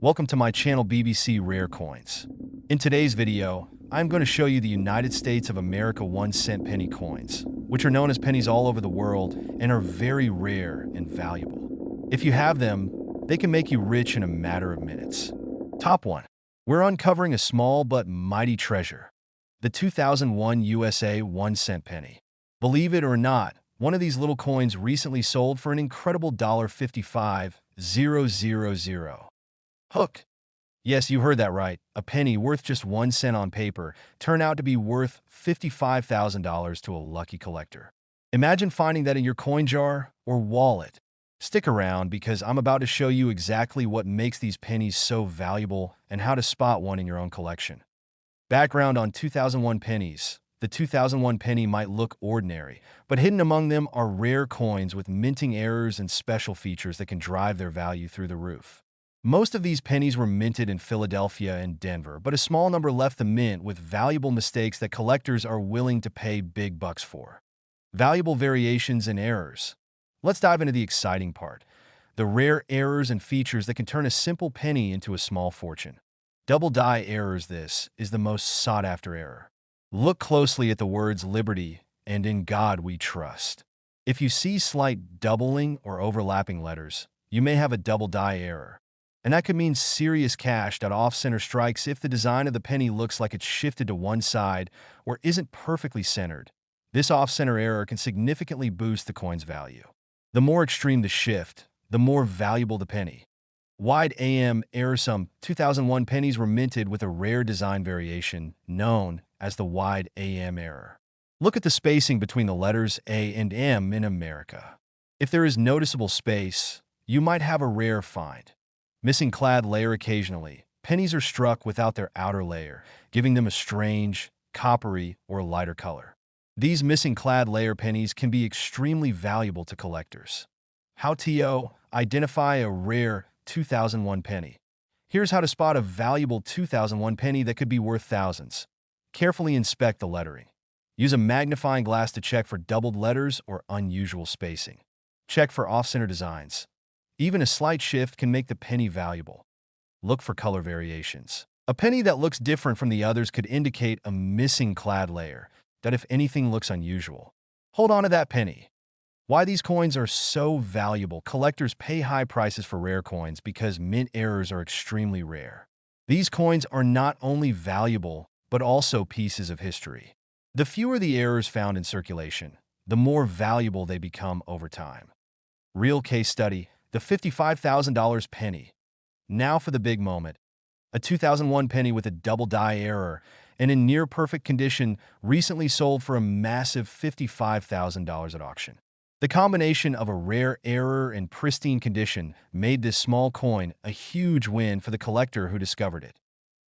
Welcome to my channel BBC Rare Coins. In today's video, I'm going to show you the United States of America 1-cent penny coins, which are known as pennies all over the world and are very rare and valuable. If you have them, they can make you rich in a matter of minutes. Top 1. We're uncovering a small but mighty treasure. The 2001 USA 1-cent penny. Believe it or not, one of these little coins recently sold for an incredible $55,000. Hook. Yes, you heard that right. A penny worth just 1 cent on paper turned out to be worth $55,000 to a lucky collector. Imagine finding that in your coin jar or wallet. Stick around because I'm about to show you exactly what makes these pennies so valuable and how to spot one in your own collection. Background on 2001 pennies. The 2001 penny might look ordinary, but hidden among them are rare coins with minting errors and special features that can drive their value through the roof. Most of these pennies were minted in Philadelphia and Denver, but a small number left the mint with valuable mistakes that collectors are willing to pay big bucks for. Valuable variations and errors. Let's dive into the exciting part. The rare errors and features that can turn a simple penny into a small fortune. Double die errors. This is the most sought-after error. Look closely at the words liberty and in God we trust. If you see slight doubling or overlapping letters, you may have a double die error. And that could mean serious cash that off-center strikes if the design of the penny looks like it's shifted to one side or isn't perfectly centered. This off-center error can significantly boost the coin's value. The more extreme the shift, the more valuable the penny. Wide AM error. Some 2001 pennies were minted with a rare design variation known as the wide AM error. Look at the spacing between the letters A and M in America. If there is noticeable space, you might have a rare find. Missing clad layer. Occasionally, pennies are struck without their outer layer, giving them a strange, coppery, or lighter color. These missing clad layer pennies can be extremely valuable to collectors. How to identify a rare 2001 penny. Here's how to spot a valuable 2001 penny that could be worth thousands. Carefully inspect the lettering. Use a magnifying glass to check for doubled letters or unusual spacing. Check for off-center designs. Even a slight shift can make the penny valuable. Look for color variations. A penny that looks different from the others could indicate a missing clad layer, that if anything looks unusual. Hold on to that penny. Why these coins are so valuable. Collectors pay high prices for rare coins because mint errors are extremely rare. These coins are not only valuable, but also pieces of history. The fewer the errors found in circulation, the more valuable they become over time. Real case study, the $55,000 penny. Now for the big moment. A 2001 penny with a double die error and in near-perfect condition recently sold for a massive $55,000 at auction. The combination of a rare error and pristine condition made this small coin a huge win for the collector who discovered it.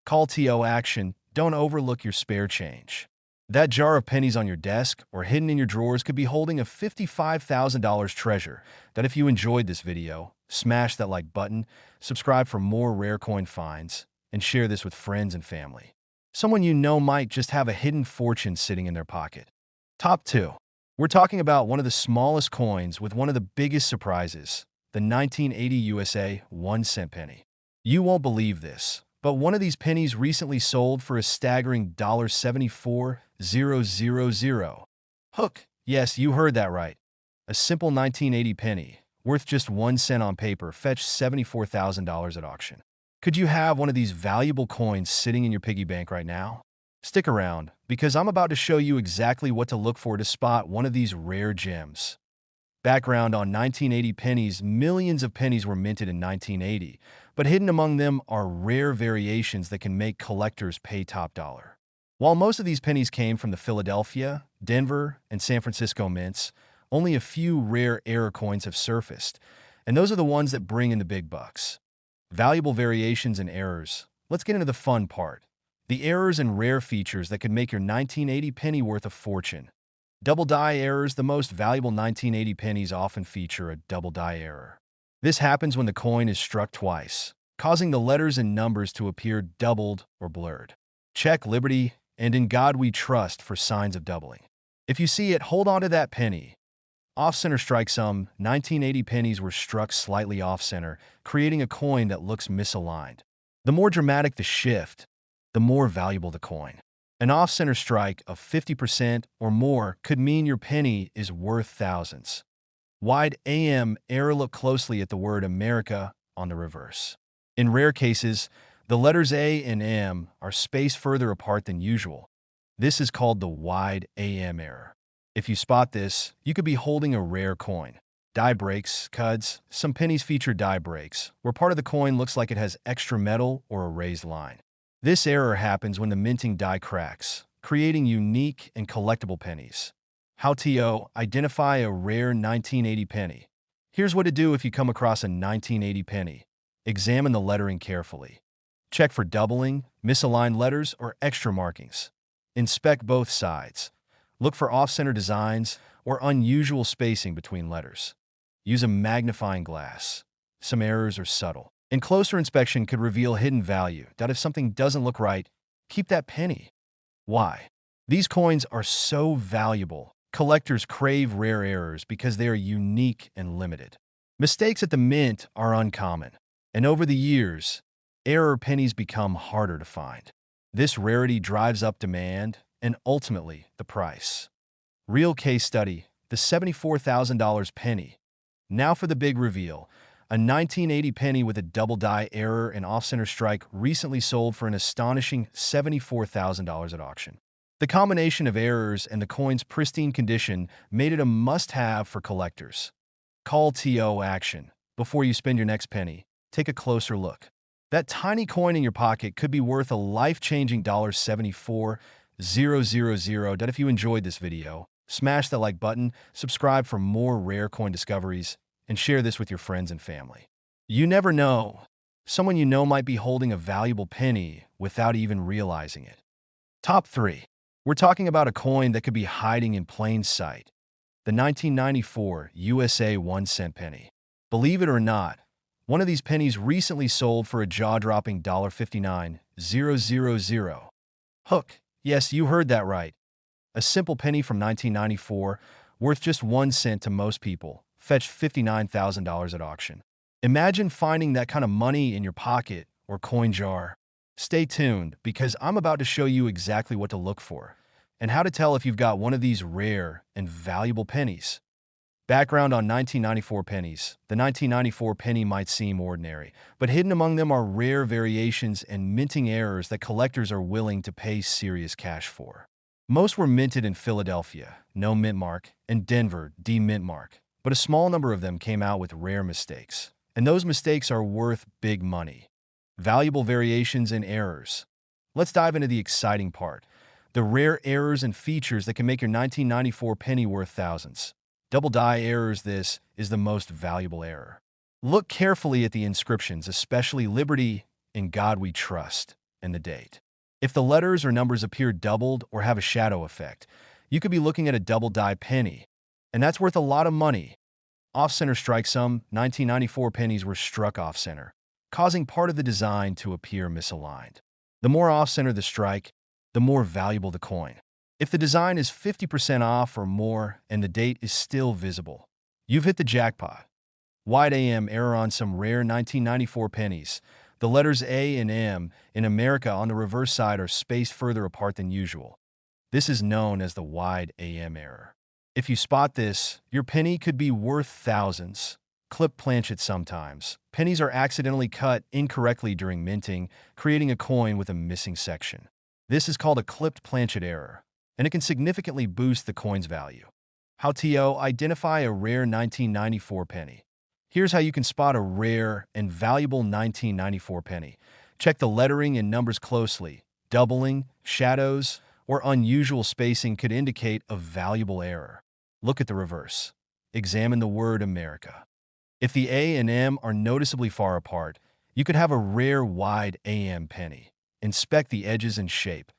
Call to action. Don't overlook your spare change. That jar of pennies on your desk or hidden in your drawers could be holding a $55,000 treasure that if you enjoyed this video, smash that like button, subscribe for more rare coin finds, and share this with friends and family. Someone you know might just have a hidden fortune sitting in their pocket. Top 2. We're talking about one of the smallest coins with one of the biggest surprises, the 1980 USA 1-cent penny. You won't believe this, but one of these pennies recently sold for a staggering $74,000. Hook. Yes, you heard that right. A simple 1980 penny, worth just 1 cent on paper, fetched $74,000 at auction. Could you have one of these valuable coins sitting in your piggy bank right now? Stick around, because I'm about to show you exactly what to look for to spot one of these rare gems. Background on 1980 pennies. Millions of pennies were minted in 1980, but hidden among them are rare variations that can make collectors pay top dollar. While most of these pennies came from the Philadelphia, Denver, and San Francisco mints, only a few rare error coins have surfaced, and those are the ones that bring in the big bucks. Valuable variations and errors. Let's get into the fun part. The errors and rare features that could make your 1980 penny worth a fortune. Double die errors. The most valuable 1980 pennies often feature a double die error. This happens when the coin is struck twice, causing the letters and numbers to appear doubled or blurred. Check liberty and in God we trust for signs of doubling. If you see it, hold on to that penny. Off-center strike some 1980 pennies were struck slightly off-center, creating a coin that looks misaligned. The more dramatic the shift, the more valuable the coin. An off-center strike of 50% or more could mean your penny is worth thousands. Wide AM error. Look closely at the word America on the reverse. In rare cases, the letters A and M are spaced further apart than usual. This is called the wide AM error. If you spot this, you could be holding a rare coin. Die breaks, cuds, some pennies feature die breaks, where part of the coin looks like it has extra metal or a raised line. This error happens when the minting die cracks, creating unique and collectible pennies. How to identify a rare 1980 penny. Here's what to do if you come across a 1980 penny. Examine the lettering carefully. Check for doubling, misaligned letters, or extra markings. Inspect both sides. Look for off-center designs or unusual spacing between letters. Use a magnifying glass. Some errors are subtle, and closer inspection could reveal hidden value. If something doesn't look right, keep that penny. Why? These coins are so valuable. Collectors crave rare errors because they are unique and limited. Mistakes at the mint are uncommon, and over the years, error pennies become harder to find. This rarity drives up demand and ultimately the price. Real case study, the $74,000 penny. Now for the big reveal. A 1980 penny with a double die error and off-center strike recently sold for an astonishing $74,000 at auction. The combination of errors and the coin's pristine condition made it a must-have for collectors. Call TO action. Before you spend your next penny, take a closer look. That tiny coin in your pocket could be worth a life-changing $74,000. If you enjoyed this video, smash that like button, subscribe for more rare coin discoveries, and share this with your friends and family. You never know. Someone you know might be holding a valuable penny without even realizing it. Top 3. We're talking about a coin that could be hiding in plain sight. The 1994 USA 1-cent penny. Believe it or not, one of these pennies recently sold for a jaw-dropping $59,000. Hook. Yes, you heard that right. A simple penny from 1994, worth just 1 cent to most people, fetched $59,000 at auction. Imagine finding that kind of money in your pocket or coin jar. Stay tuned, because I'm about to show you exactly what to look for and how to tell if you've got one of these rare and valuable pennies. Background on 1994 pennies. The 1994 penny might seem ordinary, but hidden among them are rare variations and minting errors that collectors are willing to pay serious cash for. Most were minted in Philadelphia, no mint mark, and Denver, D mint mark, but a small number of them came out with rare mistakes, and those mistakes are worth big money. Valuable variations and errors. Let's dive into the exciting part. The rare errors and features that can make your 1994 penny worth thousands. Double die errors. This is the most valuable error. Look carefully at the inscriptions, especially Liberty, In God We Trust, and the date. If the letters or numbers appear doubled or have a shadow effect, you could be looking at a double die penny, and that's worth a lot of money. Off-center strike. Some 1994 pennies were struck off-center, causing part of the design to appear misaligned. The more off-center the strike, the more valuable the coin. If the design is 50% off or more and the date is still visible, you've hit the jackpot. Wide AM error on some rare 1994 pennies. The letters A and M in America on the reverse side are spaced further apart than usual. This is known as the wide AM error. If you spot this, your penny could be worth thousands. Clip planchet. Sometimes pennies are accidentally cut incorrectly during minting, creating a coin with a missing section. This is called a clipped planchet error, and it can significantly boost the coin's value. How to identify a rare 1994 penny. Here's how you can spot a rare and valuable 1994 penny. Check the lettering and numbers closely. Doubling, shadows, or unusual spacing could indicate a valuable error. Look at the reverse. Examine the word America. If the A and M are noticeably far apart, you could have a rare wide AM penny. Inspect the edges and shape.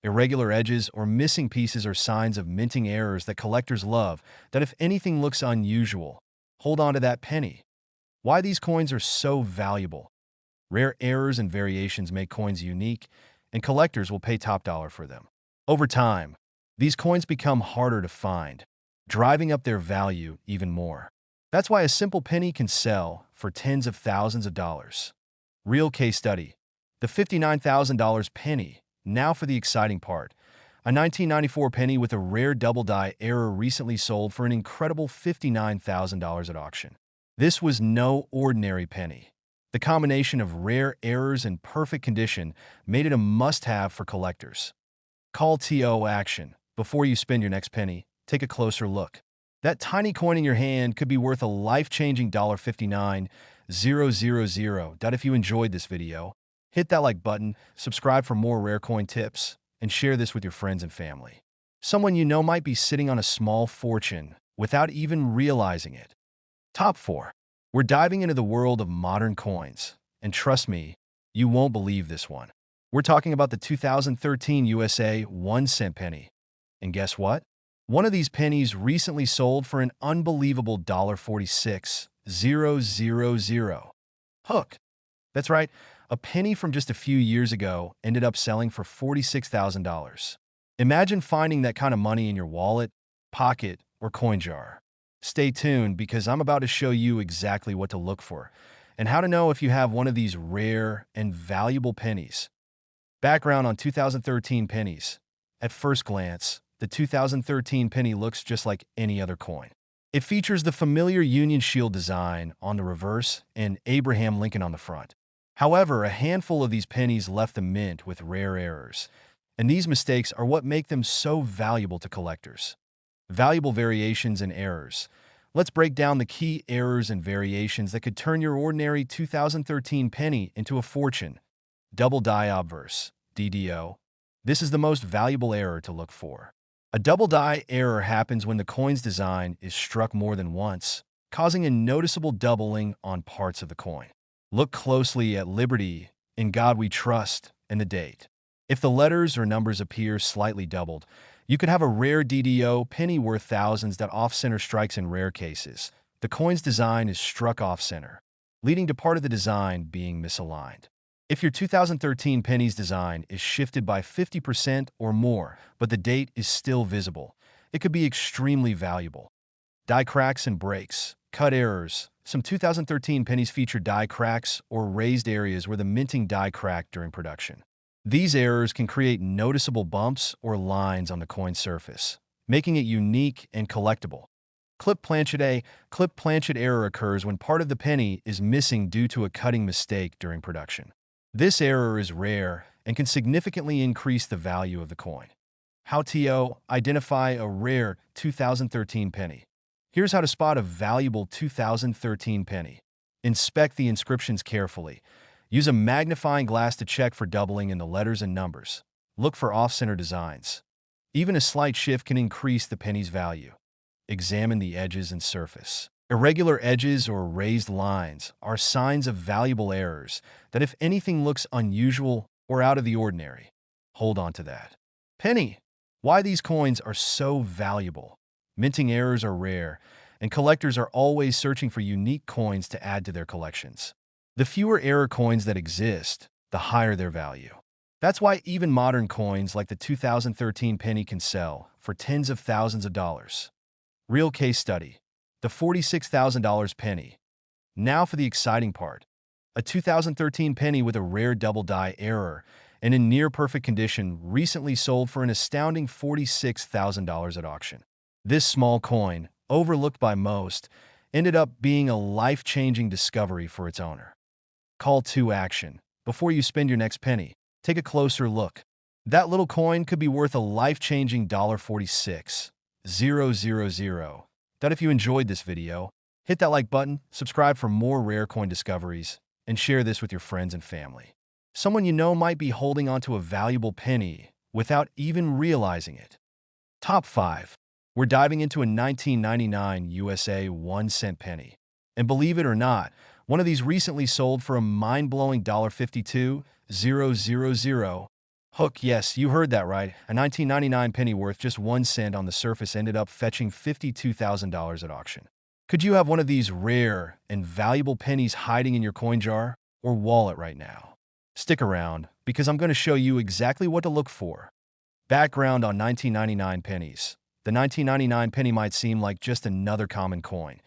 Irregular edges or missing pieces are signs of minting errors that collectors love. If anything looks unusual, hold on to that penny. Why these coins are so valuable. Rare errors and variations make coins unique, and collectors will pay top dollar for them. Over time, these coins become harder to find. driving up their value even more. That's why a simple penny can sell for tens of thousands of dollars. Real case study. The $59,000 penny. Now for the exciting part. A 1994 penny with a rare double-die error recently sold for an incredible $59,000 at auction. This was no ordinary penny. The combination of rare errors and perfect condition made it a must-have for collectors. Call TO action. Before you spend your next penny, take a closer look. That tiny coin in your hand could be worth a life-changing $59,000. If you enjoyed this video, hit that like button, subscribe for more rare coin tips, and share this with your friends and family. Someone you know might be sitting on a small fortune without even realizing it. Top 4. We're diving into the world of modern coins, and trust me, you won't believe this one. We're talking about the 2013 USA 1-cent penny. And guess what? One of these pennies recently sold for an unbelievable $46,000. Hook. That's right, a penny from just a few years ago ended up selling for $46,000. Imagine finding that kind of money in your wallet, pocket, or coin jar. Stay tuned because I'm about to show you exactly what to look for and how to know if you have one of these rare and valuable pennies. Background on 2013 pennies. At first glance, the 2013 penny looks just like any other coin. It features the familiar Union Shield design on the reverse and Abraham Lincoln on the front. However, a handful of these pennies left the mint with rare errors, and these mistakes are what make them so valuable to collectors. Valuable variations and errors. Let's break down the key errors and variations that could turn your ordinary 2013 penny into a fortune. Double die obverse, DDO. This is the most valuable error to look for. A double die error happens when the coin's design is struck more than once, causing a noticeable doubling on parts of the coin. Look closely at Liberty, In God We Trust, and the date. If the letters or numbers appear slightly doubled, you could have a rare DDO penny worth thousands that off-center strikes in rare cases. The coin's design is struck off-center, leading to part of the design being misaligned. If your 2013 penny's design is shifted by 50% or more, but the date is still visible, it could be extremely valuable. Die cracks and breaks. Cut errors. Some 2013 pennies feature die cracks or raised areas where the minting die cracked during production. These errors can create noticeable bumps or lines on the coin surface, making it unique and collectible. Clip planchet. A clip planchet error occurs when part of the penny is missing due to a cutting mistake during production. This error is rare and can significantly increase the value of the coin. How to identify a rare 2013 penny. Here's how to spot a valuable 2013 penny. Inspect the inscriptions carefully. Use a magnifying glass to check for doubling in the letters and numbers. Look for off-center designs. Even a slight shift can increase the penny's value. Examine the edges and surface. Irregular edges or raised lines are signs of valuable errors that, if anything looks unusual or out of the ordinary, hold on to that. Penny. Why these coins are so valuable. Minting errors are rare, and collectors are always searching for unique coins to add to their collections. The fewer error coins that exist, the higher their value. That's why even modern coins like the 2013 penny can sell for tens of thousands of dollars. Real case study. The $46,000 penny. Now for the exciting part. A 2013 penny with a rare double die error and in near-perfect condition recently sold for an astounding $46,000 at auction. This small coin, overlooked by most, ended up being a life-changing discovery for its owner. Call to action. Before you spend your next penny, take a closer look. That little coin could be worth a life-changing $46,000. If you enjoyed this video, hit that like button, subscribe for more rare coin discoveries, and share this with your friends and family. Someone you know might be holding onto a valuable penny without even realizing it. Top 5. We're diving into a 1999 USA 1-cent penny. And believe it or not, one of these recently sold for a mind-blowing $52,000. Hook. Yes, you heard that right. A 1999 penny worth just 1 cent on the surface ended up fetching $52,000 at auction. Could you have one of these rare and valuable pennies hiding in your coin jar or wallet right now? Stick around, because I'm going to show you exactly what to look for. Background on 1999 pennies. The 1999 penny might seem like just another common coin,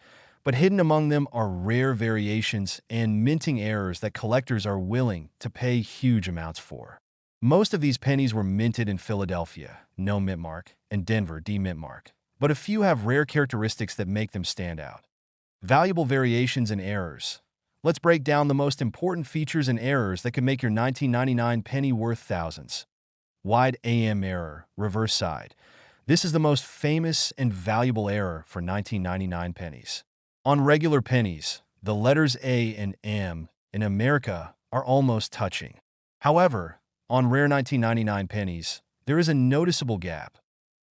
but hidden among them are rare variations and minting errors that collectors are willing to pay huge amounts for. Most of these pennies were minted in Philadelphia, no mint mark, and Denver, D mint mark, but a few have rare characteristics that make them stand out. Valuable variations and errors. Let's break down the most important features and errors that could make your 1999 penny worth thousands. Wide AM error, reverse side. This is the most famous and valuable error for 1999 pennies. On regular pennies, the letters A and M in America are almost touching. However, on rare 1999 pennies, there is a noticeable gap,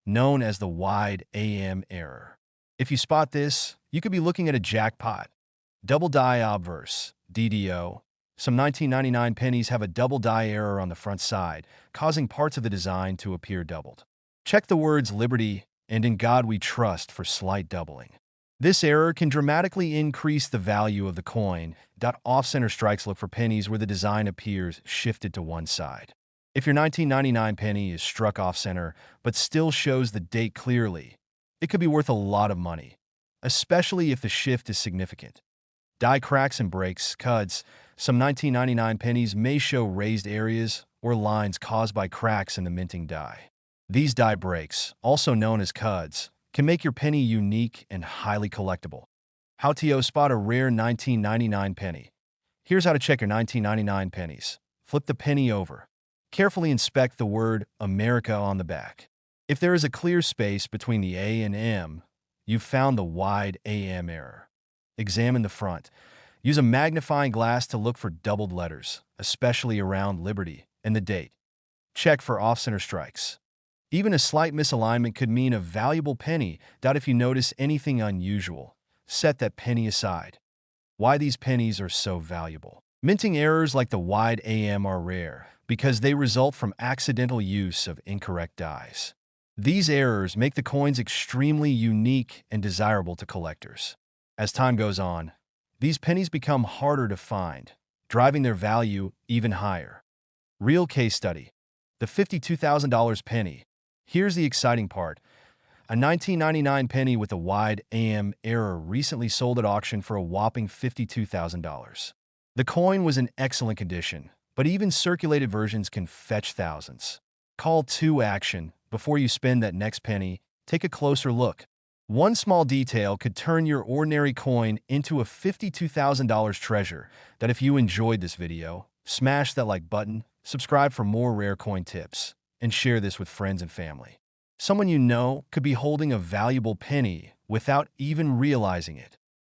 known as the wide AM error. If you spot this, you could be looking at a jackpot. Double die obverse, DDO. Some 1999 pennies have a double die error on the front side, causing parts of the design to appear doubled. Check the words Liberty and In God We Trust for slight doubling. This error can dramatically increase the value of the coin. Off-center strikes look for pennies where the design appears shifted to one side. If your 1999 penny is struck off-center but still shows the date clearly, it could be worth a lot of money, especially if the shift is significant. Die cracks and breaks, cuds. Some 1999 pennies may show raised areas or lines caused by cracks in the minting die. These die breaks, also known as cuds, can make your penny unique and highly collectible. How to spot a rare 1999 penny. Here's how to check your 1999 pennies. Flip the penny over. Carefully inspect the word America on the back. If there is a clear space between the A and M, you've found the wide AM error. Examine the front. Use a magnifying glass to look for doubled letters, especially around Liberty and the date. Check for off-center strikes. Even a slight misalignment could mean a valuable penny. If you notice anything unusual, set that penny aside. Why these pennies are so valuable. Minting errors like the wide AM are rare because they result from accidental use of incorrect dies. These errors make the coins extremely unique and desirable to collectors. As time goes on, these pennies become harder to find, driving their value even higher. Real case study. The $52,000 penny. Here's the exciting part. A 1999 penny with a wide AM error recently sold at auction for a whopping $52,000. The coin was in excellent condition, but even circulated versions can fetch thousands. Call to action. Before you spend that next penny, take a closer look. One small detail could turn your ordinary coin into a $52,000 treasure. If you enjoyed this video, smash that like button, subscribe for more rare coin tips, and share this with friends and family. Someone you know could be holding a valuable penny without even realizing it.